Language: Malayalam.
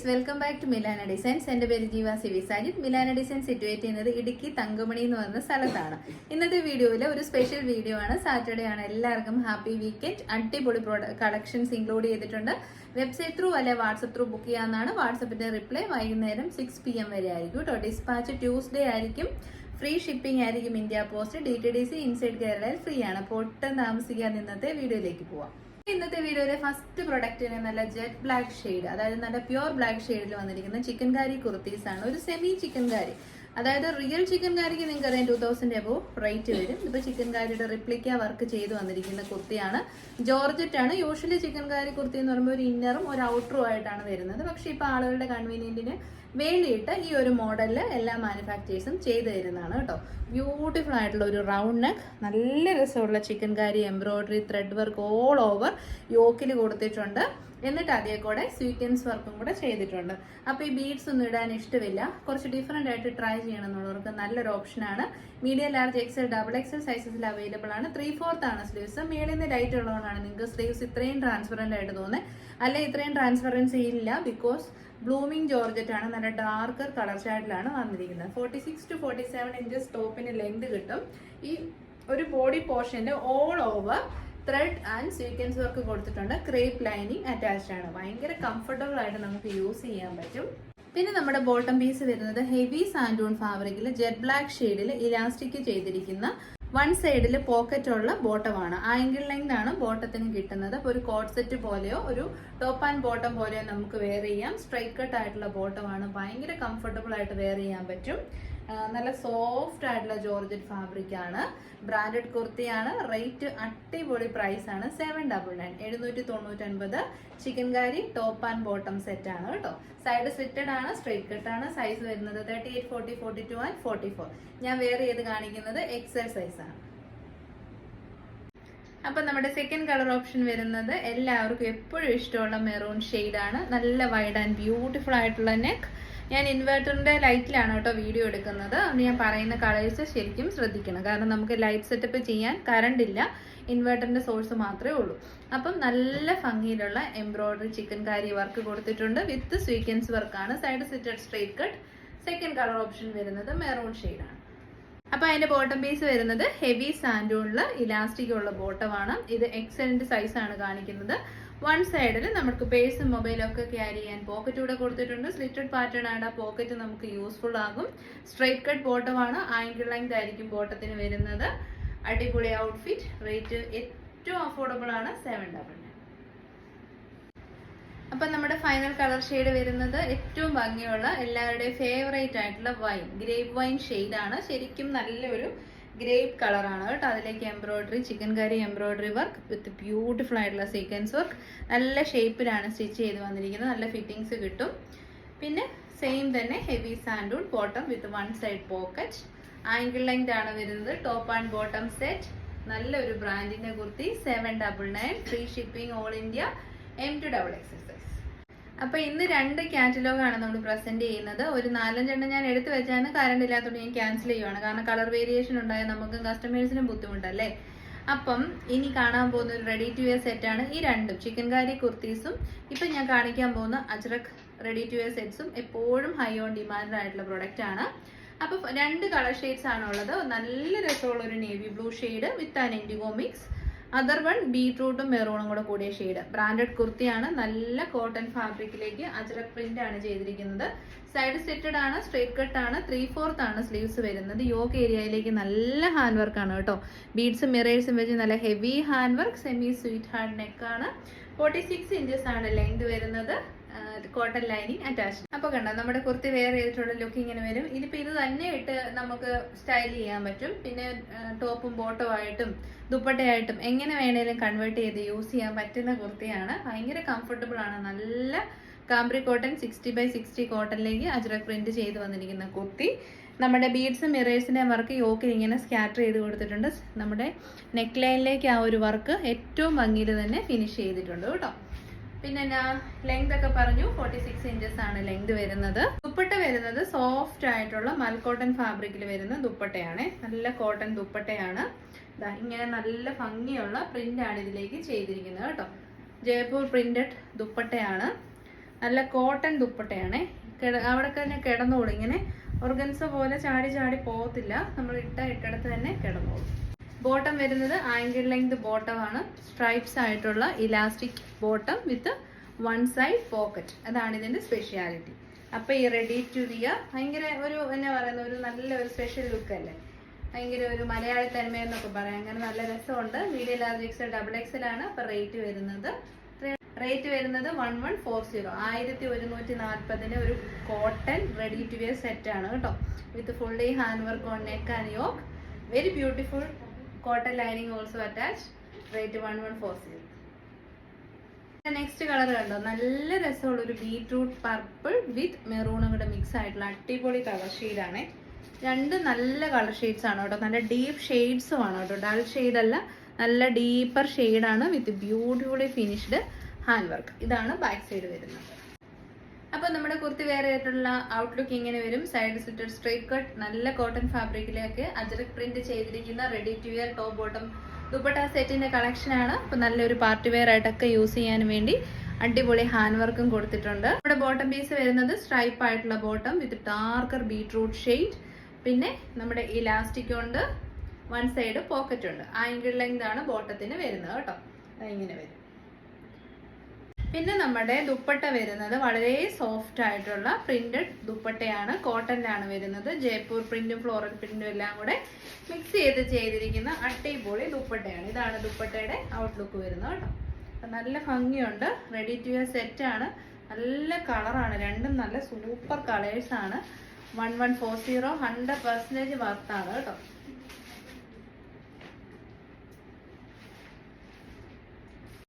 Welcome back to Milana Designs. എൻ്റെ പേര് Jeeva CV Sajid. Milana Designs situate ചെയ്യുന്നത് ഇടുക്കി തങ്കമണി എന്ന് പറയുന്ന സ്ഥലത്താണ്. ഇന്നത്തെ വീഡിയോയിൽ ഒരു സ്പെഷ്യൽ വീഡിയോ ആണ്. സാറ്റർഡേ ആണ്. എല്ലാവർക്കും ഹാപ്പി വീക്കെൻഡ്. അടിപൊളി കളക്ഷൻസ് ഇൻക്ലൂഡ് ചെയ്തിട്ടുണ്ട്. വെബ്സൈറ്റ് ത്രൂ അല്ലെ വാട്സപ്പ് ത്രൂ ബുക്ക് ചെയ്യാവുന്നതാണ്. വാട്സപ്പിന്റെ റിപ്ലൈ വൈകുന്നേരം 6 PM വരെ ആയിരിക്കും കേട്ടോ. ഡിസ്പാച്ച് ട്യൂസ്ഡേ ആയിരിക്കും. ഫ്രീ ഷിപ്പിംഗ് ആയിരിക്കും ഇന്ത്യ പോസ്റ്റ്. DTDC ഇൻസൈഡ് കേരളയിൽ ഫ്രീ ആണ്. അപ്പോൾ ഒട്ടും താമസിക്കാതെ ഇന്നത്തെ വീഡിയോയിലേക്ക് പോവാം. ഇന്നത്തെ വീഡിയോയിലെ ഫസ്റ്റ് പ്രൊഡക്റ്റിന് നല്ല ജെറ്റ് ബ്ലാക്ക് ഷെയ്ഡ്, അതായത് നല്ല പ്യുവർ ബ്ലാക്ക് ഷെയ്ഡിൽ വന്നിരിക്കുന്ന ചിക്കൻ കാരി കുർത്തീസ് ആണ്. ഒരു സെമി ചിക്കൻ കാരി, അതായത് റിയൽ ചിക്കൻ കാരിക്ക് നിങ്ങൾക്ക് അറിയാം 2000 എബോ റേറ്റ് വരും. ഇപ്പൊ ചിക്കൻ കാരിയുടെ റിപ്ലിക്ക വർക്ക് ചെയ്ത് വന്നിരിക്കുന്ന കുർത്തിയാണ്. ജോർജറ്റ് ആണ്. യൂഷ്വലി ചിക്കൻ കാരി കുർത്തി എന്ന് പറയുമ്പോൾ ഒരു ഇന്നറും ഒരു ഔട്ടറും ആയിട്ടാണ് വരുന്നത്. പക്ഷെ ഇപ്പൊ ആളുകളുടെ കൺവീനിയന്റിന് വേണ്ടിയിട്ട് ഈ ഒരു മോഡലിൽ എല്ലാ മാനുഫാക്ചേഴ്സും ചെയ്തു തരുന്നതാണ് കേട്ടോ. ബ്യൂട്ടിഫുൾ ആയിട്ടുള്ള ഒരു റൗണ്ട് നെക്ക്, നല്ല രസമുള്ള chikankari embroidery thread work all over യോക്കിൽ കൊടുത്തിട്ടുണ്ട്. എന്നിട്ട് അതേ കൂടെ സ്വീക്വൻസ് വർക്കും കൂടെ ചെയ്തിട്ടുണ്ട്. അപ്പോൾ ഈ ബീഡ്സ് ഒന്നും ഇടാൻ ഇഷ്ടമില്ല, കുറച്ച് ഡിഫറെന്റ് ആയിട്ട് ട്രൈ ചെയ്യണം എന്നുള്ളവർക്ക് നല്ലൊരു ഓപ്ഷനാണ്. മീഡിയം, ലാർജ്, XL, XXL സൈസസിൽ അവൈലബിൾ ആണ്. 3/4 ആണ് സ്ലീവ്സ്. മേളിൽ നിന്ന് ലൈറ്റ് ഉള്ളതുകൊണ്ടാണ് നിങ്ങൾക്ക് സ്ലീവ്സ് ഇത്രയും ട്രാൻസ്പെറന്റ് ആയിട്ട് തോന്നുന്നത്. അല്ലെ ഇത്രയും ട്രാൻസ്പെറൻസി ഇല്ല, ബിക്കോസ് ബ്ലൂമിംഗ് ജോർജറ്റ് ആണ്. നല്ല ഡാർക്കർ കളർ ഷാഡിലാണ് വന്നിരിക്കുന്നത്. 46 to 47 ഇഞ്ചസ് ടോപ്പിന് ലെങ്ത് കിട്ടും. ഈ ഒരു ബോഡി പോർഷന്റെ all over thread and sequence work കൊടുത്തിട്ടുണ്ട്. ക്രേപ്പ് ലൈനിങ് അറ്റാച്ച്ഡ് ആണ്. ഭയങ്കര കംഫർട്ടബിൾ ആയിട്ട് നമുക്ക് യൂസ് ചെയ്യാൻ പറ്റും. പിന്നെ നമ്മുടെ ബോട്ടം പീസ് വരുന്നത് ഹെവി സാൻഡൂൺ ഫാബ്രിക്കിൽ ജെറ്റ് ബ്ലാക്ക് ഷെയ്ഡിൽ ഇലാസ്റ്റിക് ചെയ്തിരിക്കുന്ന വൺ സൈഡിൽ പോക്കറ്റ് ഉള്ള ബോട്ടമാണ്. ആംഗിൾ ലെങ്ത് ആണ് ബോട്ടത്തിന് കിട്ടുന്നത്. അപ്പോൾ ഒരു കോട്ട് സെറ്റ് പോലെയോ ഒരു ടോപ്പ് ആൻഡ് ബോട്ടം പോലെയോ നമുക്ക് വെയർ ചെയ്യാം. സ്ട്രൈറ്റ് കട്ട് ആയിട്ടുള്ള ബോട്ടമാണ്. ഭയങ്കര കംഫർട്ടബിൾ ആയിട്ട് വെയർ ചെയ്യാൻ പറ്റും. നല്ല സോഫ്റ്റ് ആയിട്ടുള്ള ജോർജറ്റ് ഫാബ്രിക് ആണ്. ബ്രാൻഡഡ് കുർത്തിയാണ്. റേറ്റ് അടിപൊളി പ്രൈസ് ആണ്. 799 799. Chicken Carrie top and bottom set ആണ് കേട്ടോ. സൈഡ് സ്ലിറ്റഡ് ആണ്, സ്ട്രൈറ്റ് കട്ട് ആണ്. സൈസ് വരുന്നത് 38, 40, 42 ആൻഡ് 44. ഞാൻ വെയർ ചെയ്ത് കാണിക്കുന്നത് XL സൈസ് ആണ്. അപ്പൊ നമ്മുടെ സെക്കൻഡ് കളർ ഓപ്ഷൻ വരുന്നത് എല്ലാവർക്കും എപ്പോഴും ഇഷ്ടമുള്ള മെറൂൺ ഷെയ്ഡ് ആണ്. നല്ല വൈഡ് ആൻഡ് ബ്യൂട്ടിഫുൾ ആയിട്ടുള്ള നെക്ക്. ഞാൻ ഇൻവെർട്ടറിന്റെ ലൈറ്റിലാണ് കേട്ടോ വീഡിയോ എടുക്കുന്നത്. അതുകൊണ്ട് ഞാൻ പറയുന്ന കളേഴ്സ് ശരിക്കും ശ്രദ്ധിക്കണം. കാരണം നമുക്ക് ലൈറ്റ് സെറ്റപ്പ് ചെയ്യാൻ കറണ്ട് ഇല്ല, ഇൻവെർട്ടറിന്റെ സോഴ്സ് മാത്രമേ ഉള്ളൂ. അപ്പം നല്ല ഭംഗിയിലുള്ള എംബ്രോയിഡറി ചിക്കൻ കാരി വർക്ക് കൊടുത്തിട്ടുണ്ട്. വിത്ത് സ്വീക്വൻസ് വർക്കാണ്. Side സിറ്റഡ് straight cut. Second colour option വരുന്നത് മെറൂൺ ഷെയ്ഡാണ്. അപ്പൊ അതിന്റെ ബോട്ടം പീസ് വരുന്നത് ഹെവി സാൻഡൂണില് ഇലാസ്റ്റിക് ഉള്ള ബോട്ടമാണ്. ഇത് XL സൈസ് ആണ് കാണിക്കുന്നത്. വൺ സൈഡിൽ നമുക്ക് പേഴ്സും മൊബൈലും ഒക്കെ ക്യാരി ചെയ്യാൻ പോക്കറ്റ് കൂടെ കൊടുത്തിട്ടുണ്ട്. സ്ലിറ്റഡ് പാറ്റേൺ ആണ്. ആ പോക്കറ്റ് നമുക്ക് യൂസ്ഫുൾ ആകും. സ്ട്രൈറ്റ് കട്ട് ബോട്ടമാണ്. ആംഗിൾ ലെങ്ത് ആയിരിക്കും ബോട്ടത്തിന് വരുന്നത്. അടിപൊളി ഔട്ട്ഫിറ്റ്. റേറ്റ് ഏറ്റവും അഫോർഡബിൾ ആണ്. 799. അപ്പൊ നമ്മുടെ ഫൈനൽ കളർ ഷെയ്ഡ് വരുന്നത് ഏറ്റവും ഭംഗിയുള്ള എല്ലാവരുടെയും ഫേവറേറ്റ് ആയിട്ടുള്ള വൈൻ, ഗ്രേപ്പ് വൈൻ ഷെയ്ഡ് ആണ്. ശരിക്കും നല്ലൊരു ഗ്രേപ്പ് കളറാണ് കേട്ടോ. അതിലേക്ക് embroidery, chicken curry embroidery work with beautiful ആയിട്ടുള്ള സീക്വൻസ് വർക്ക്. നല്ല ഷേപ്പിലാണ് സ്റ്റിച്ച് ചെയ്ത് വന്നിരിക്കുന്നത്. നല്ല ഫിറ്റിങ്സ് കിട്ടും. പിന്നെ സെയിം തന്നെ ഹെവി സാൻഡൂൺ bottom with one side pocket. Ankle length ആണ് വരുന്നത്. Top and bottom set. നല്ലൊരു ബ്രാൻഡിന്റെ kurti. 799. Free shipping all India. M to XXL size. അപ്പൊ ഇന്ന് 2 കാറ്റലോഗാണ് നമ്മൾ പ്രസന്റ് ചെയ്യുന്നത്. ഒരു 4-5 എണ്ണം ഞാൻ എടുത്തു വെച്ചാണ്. കറണ്ട് ഇല്ലാത്തതുകൊണ്ട് ഞാൻ ക്യാൻസൽ ചെയ്യുവാണ്. കാരണം കളർ വേരിയേഷൻ ഉണ്ടായാൽ നമുക്ക് കസ്റ്റമേഴ്സിനും ബുദ്ധിമുട്ടല്ലേ. അപ്പം ഇനി കാണാൻ പോകുന്ന ഒരു റെഡി ടു വെയർ സെറ്റാണ് ഈ രണ്ടും. ചിക്കൻ കാരി കുർത്തീസും ഇപ്പൊ ഞാൻ കാണിക്കാൻ പോകുന്ന അജ്രക് റെഡി ടു വെയർ സെറ്റ്സും എപ്പോഴും ഹൈ ഓൺ ഡിമാൻഡ് ആയിട്ടുള്ള പ്രൊഡക്റ്റ് ആണ്. അപ്പൊ 2 കളർ ഷെയ്ഡ്സ് ആണ് ഉള്ളത്. നല്ല രസമുള്ള ഒരു navy blue shade with an indigo mix. Other one ബീട്രൂട്ടും മെറൂണും കൂടെ കൂടിയ ഷെയ്ഡ്. ബ്രാൻഡഡ് കുർത്തിയാണ്. നല്ല കോട്ടൺ ഫാബ്രിക്കിലേക്ക് അജ്രക് പ്രിന്റ് ആണ് ചെയ്തിരിക്കുന്നത്. സൈഡ് സ്റ്റിറ്റഡ് ആണ്, സ്ട്രേറ്റ് കട്ട് ആണ്. 3/4 ആണ് സ്ലീവ്സ് വരുന്നത്. യോക്ക് ഏരിയയിലേക്ക് നല്ല ഹാൻഡ് വർക്ക് ആണ് കേട്ടോ. ബീഡ്സും മിറേഴ്സും വെച്ച് നല്ല heavy hand work. Semi sweet hard neck ആണ്. 46 ഇഞ്ചസ് ആണ് ലെങ്ത് വരുന്നത്. Cotton lining attach. അപ്പൊ കണ്ടോ നമ്മുടെ കുർത്തി വെയർ ചെയ്തിട്ടുള്ള ലുക്ക് ഇങ്ങനെ വരും. ഇതിപ്പോ ഇത് തന്നെ ഇട്ട് നമുക്ക് സ്റ്റൈൽ ചെയ്യാൻ പറ്റും. പിന്നെ ടോപ്പും ബോട്ടവും ആയിട്ടും ദുപ്പട്ടയായിട്ടും എങ്ങനെ വേണേലും കൺവേർട്ട് ചെയ്ത് യൂസ് ചെയ്യാൻ പറ്റുന്ന കുർത്തിയാണ്. ഭയങ്കര കംഫർട്ടബിൾ ആണ്. നല്ല കാംബ്രി കോട്ടൺ 60/60 കോട്ടണിലേക്ക് അജ്രക് പ്രിന്റ് ചെയ്ത് വന്നിരിക്കുന്ന കുർത്തി. നമ്മുടെ ബീഡ്സും മിറേഴ്സിന്റെ വർക്ക് യോക്കിൽ ഇങ്ങനെ സ്കാറ്റർ ചെയ്ത് കൊടുത്തിട്ടുണ്ട്. നമ്മുടെ നെക്ക് ലൈനിലേക്ക് ആ ഒരു വർക്ക് ഏറ്റവും ഭംഗിയിൽ തന്നെ ഫിനിഷ് ചെയ്തിട്ടുണ്ട് കേട്ടോ. പിന്നെ ലെങ്ത് ഒക്കെ പറഞ്ഞു. 46 ഇഞ്ചസ് ആണ് ലെങ്ത് വരുന്നത്. ദുപ്പട്ട വരുന്നത് സോഫ്റ്റ് ആയിട്ടുള്ള മൽക്കോട്ടൺ ഫാബ്രിക്കിൽ വരുന്ന ദുപ്പട്ടയാണ്. നല്ല കോട്ടൺ ദുപ്പട്ടയാണ്. ഇങ്ങനെ നല്ല ഭംഗിയുള്ള പ്രിന്റ് ആണ് ഇതിലേക്ക് ചെയ്തിരിക്കുന്നത് കേട്ടോ. ജയ്പൂർ പ്രിന്റഡ് ദുപ്പട്ടയാണ്. നല്ല കോട്ടൺ ദുപ്പട്ടയാണ്. അവിടെ തന്നെ കിടന്നോളും. ഇങ്ങനെ ഓർഗൻസ പോലെ ചാടി ചാടി പോകത്തില്ല. നമ്മൾ ഇട്ടിടത്ത് തന്നെ കിടന്നോളും. ബോട്ടം വരുന്നത് ആംഗിൾ ലെങ്ത് ബോട്ടമാണ്. സ്ട്രൈപ്സ് ആയിട്ടുള്ള elastic bottom with one side pocket. അതാണ് ഇതിന്റെ സ്പെഷ്യാലിറ്റി. അപ്പൊ ഈ റെഡി ടു വിയർ ഭയങ്കര ഒരു എന്നാ പറയുന്ന ഒരു നല്ല ഒരു സ്പെഷ്യൽ ലുക്ക് അല്ലേ. ഭയങ്കര ഒരു മലയാളി തനിമയെന്നൊക്കെ പറയാം. അങ്ങനെ നല്ല രസമുണ്ട്. Medium large XL double XL ആണ്. അപ്പൊ റേറ്റ് വരുന്നത് 1140. 1140 ഒരു cotton ready to wear set ആണ് കേട്ടോ. With fully hand work on neck and yoke. Very beautiful cotton lining also attach. Rate 1140. Next colour കണ്ടോ, നല്ല രസമുള്ള ഒരു ബീറ്റ്റൂട്ട് പർപ്പിൾ വിത്ത് മെറൂണും കൂടെ മിക്സ് ആയിട്ടുള്ള അടിപൊളി കളർ ഷെയ്ഡാണ്. രണ്ട് നല്ല കളർ ഷെയ്ഡ്സ് ആണ് കേട്ടോ. നല്ല ഡീപ്പ് ഷെയ്ഡ്സും ആണ് കേട്ടോ. ഡൾ ഷെയ്ഡ് അല്ല, നല്ല ഡീപ്പർ ഷെയ്ഡാണ് with beautifully finished hand work. ഇതാണ് ബാക്ക് സൈഡ് വരുന്നത്. അപ്പൊ നമ്മുടെ കുർത്തി വെയർ ആയിട്ടുള്ള ഔട്ട്ലുക്ക് ഇങ്ങനെ വരും. സൈഡ് സ്ലിറ്റഡ് സ്ട്രൈറ്റ് കട്ട് നല്ല കോട്ടൺ ഫാബ്രിക്കിലേക്ക് അജ്രക് പ്രിന്റ് ചെയ്തിരിക്കുന്ന ready to wear top bottom dupatta സെറ്റിന്റെ കളക്ഷൻ ആണ്. അപ്പൊ നല്ലൊരു പാർട്ടി വെയർ ആയിട്ടൊക്കെ യൂസ് ചെയ്യാൻ വേണ്ടി അടിപൊളി ഹാൻഡ് വർക്കും കൊടുത്തിട്ടുണ്ട്. നമ്മുടെ ബോട്ടം പീസ് വരുന്നത് സ്ട്രൈപ്പ് ആയിട്ടുള്ള ബോട്ടം വിത്ത് ഡാർക്കർ ബീറ്റ്റൂട്ട് ഷെയ്ഡ്. പിന്നെ നമ്മുടെ ഇലാസ്റ്റിക് ഉണ്ട്, വൺ സൈഡ് പോക്കറ്റ് ഉണ്ട്. ആംഗിൾ ലെങ്ത് ആണ് ബോട്ടത്തിന് വരുന്നത് കേട്ടോ. ഇങ്ങനെ വരും. പിന്നെ നമ്മുടെ ദുപ്പട്ട വരുന്നത് വളരെ സോഫ്റ്റ് ആയിട്ടുള്ള പ്രിന്റഡ് ദുപ്പട്ടയാണ്. കോട്ടണിലാണ് വരുന്നത്. ജയ്പൂർ പ്രിന്റും ഫ്ലോറൽ പ്രിന്റും എല്ലാം കൂടെ മിക്സ് ചെയ്തിരിക്കുന്ന അടിപൊളി ദുപ്പട്ടയാണ്. ഇതാണ് ദുപ്പട്ടയുടെ ഔട്ട്ലുക്ക് വരുന്നത് കേട്ടോ. നല്ല ഭംഗിയുണ്ട്. റെഡി ടു വെയർ സെറ്റ് ആണ്. നല്ല കളറാണ്. രണ്ടും നല്ല സൂപ്പർ കളേഴ്സ് ആണ്. 1140 100% വർത്താണ് കേട്ടോ.